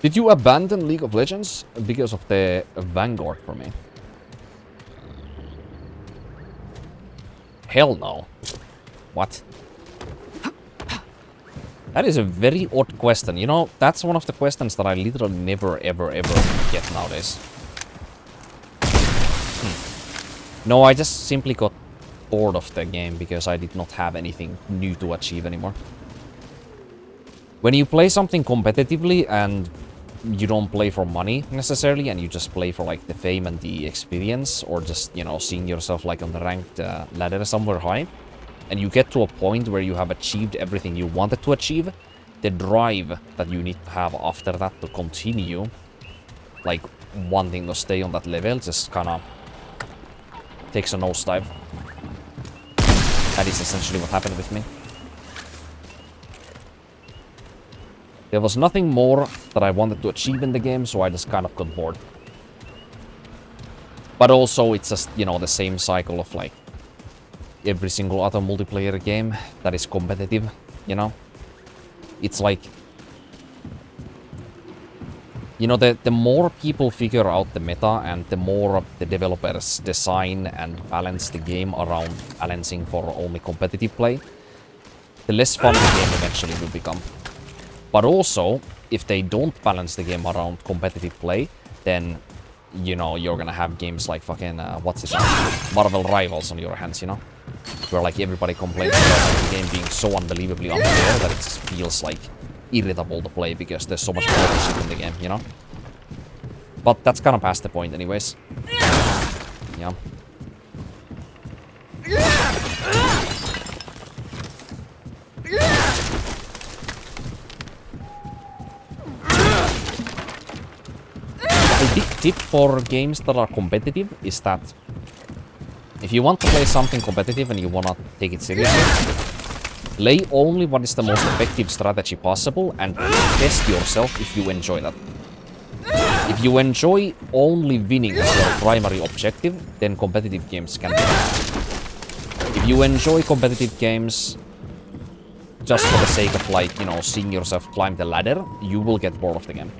Did you abandon League of Legends because of the Vanguard for me? Hell no. What? That is a very odd question. You know, that's one of the questions that I literally never, ever, ever get nowadays. No, I just simply got bored of the game because I did not have anything new to achieve anymore. When you play something competitively and you don't play for money necessarily, and you just play for like the fame and the experience, or just, you know, seeing yourself like on the ranked ladder somewhere high, and you get to a point where you have achieved everything you wanted to achieve, the drive that you need to have after that to continue, like wanting to stay on that level, just kind of takes a nosedive. That is essentially what happened with me. There was nothing more that I wanted to achieve in the game, so I just kind of got bored. But also, it's just, you know, the same cycle of like every single other multiplayer game that is competitive, you know? It's like, you know, the more people figure out the meta and the more the developers design and balance the game around balancing for only competitive play, the less fun the game eventually will become. But also, if they don't balance the game around competitive play, then, you know, you're gonna have games like fucking, what's it called? Marvel Rivals on your hands, you know? Where like everybody complains about the game being so unbelievably unfair that it just feels like irritable to play because there's so much bullshit in the game, you know? But that's kind of past the point anyways. Yeah. A big tip for games that are competitive is that if you want to play something competitive and you wanna take it seriously, play only what is the most effective strategy possible and test yourself if you enjoy that. If you enjoy only winning as your primary objective, then competitive games can be fun. If you enjoy competitive games just for the sake of, like, you know, seeing yourself climb the ladder, you will get bored of the game.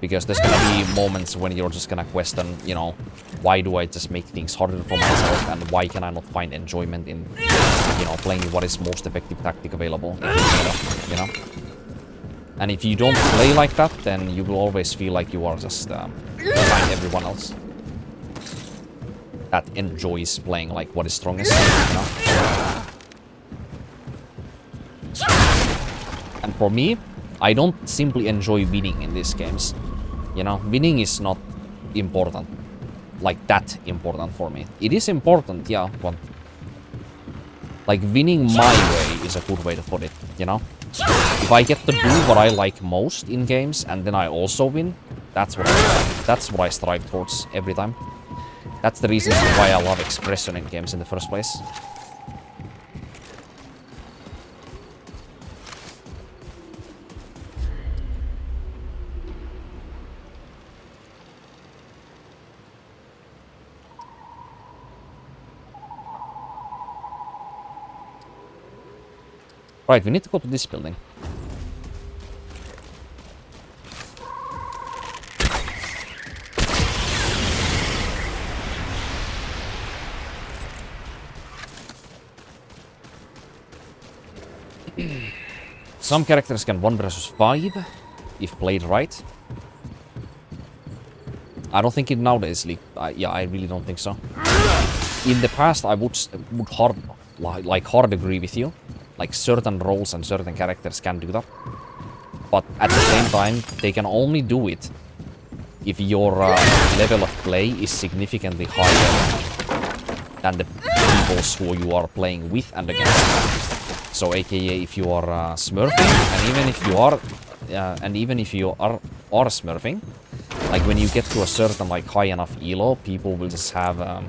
Because there's gonna be moments when you're just gonna question, you know, why do I just make things harder for myself, and why can I not find enjoyment in, you know, playing what is most effective tactic available, you know? And if you don't play like that, then you will always feel like you are just behind everyone else that enjoys playing like what is strongest, you know? And for me, I don't simply enjoy winning in these games. You know, winning is not important. Like, that important for me. It is important, yeah, but like, winning my way is a good way to put it, you know? If I get to do what I like most in games, and then I also win, that's what I strive towards every time. That's the reason why I love expression in games in the first place. Right, we need to go to this building. Some characters can 1 versus 5 if played right. I don't think it nowadays, yeah, I really don't think so. In the past, I would hard agree with you. Like, certain roles and certain characters can do that. But at the same time, they can only do it if your level of play is significantly higher than the peoples who you are playing with and against. So, aka, if you are smurfing, and even if you are smurfing, like, when you get to a certain, like, high enough elo, people will just have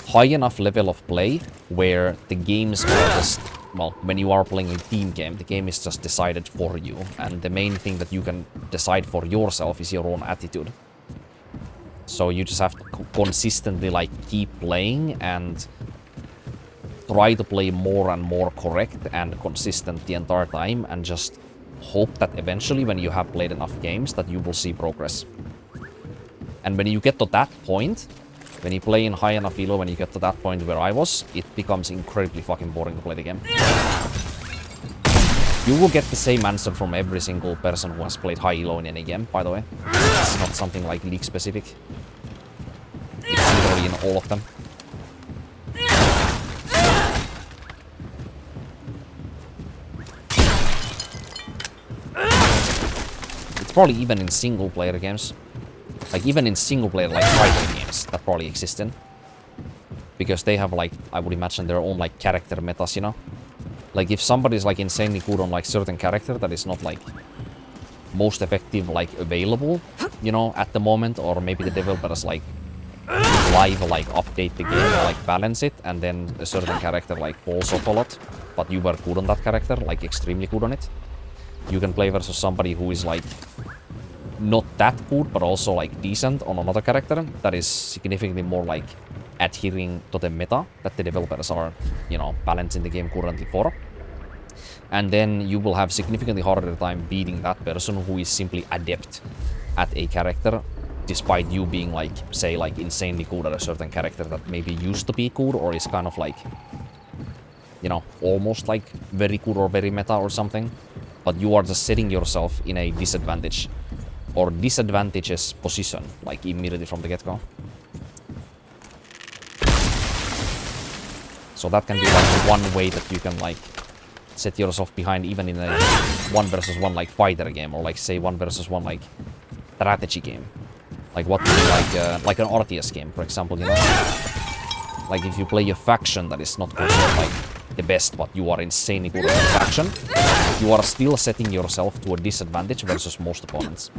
high enough level of play where the games are just, well, when you are playing a team game, the game is just decided for you, and the main thing that you can decide for yourself is your own attitude. So you just have to consistently, like, keep playing and try to play more and more correct and consistent the entire time, and just hope that eventually when you have played enough games that you will see progress. And when you get to that point, when you play in high enough elo, when you get to that point where I was, it becomes incredibly fucking boring to play the game. You will get the same answer from every single person who has played high elo in any game, by the way. It's not something like League specific. It's literally in all of them. It's probably even in single player games. Like even in single player like fighting games that probably exist in. Because they have like, I would imagine their own like character metas, you know? Like if somebody's like insanely good on like certain character that is not like most effective like available, you know, at the moment, or maybe the developers like live like update the game or like balance it, and then a certain character like falls off a lot, but you were good on that character, like extremely good on it. You can play versus somebody who is like not that good, but also like decent on another character that is significantly more like adhering to the meta that the developers are, you know, balancing the game currently for. And then you will have significantly harder time beating that person who is simply adept at a character, despite you being like, say, like insanely good at a certain character that maybe used to be good or is kind of like, you know, almost like very good or very meta or something. But you are just setting yourself in a disadvantage or disadvantageous position, like immediately from the get-go. So that can be like one way that you can like set yourself behind even in a 1 versus 1 like fighter game, or like say 1 versus 1 like strategy game. Like what would be like an RTS game, for example, you know? Like if you play a faction that is not considered like the best, but you are insanely good at the faction, you are still setting yourself to a disadvantage versus most opponents.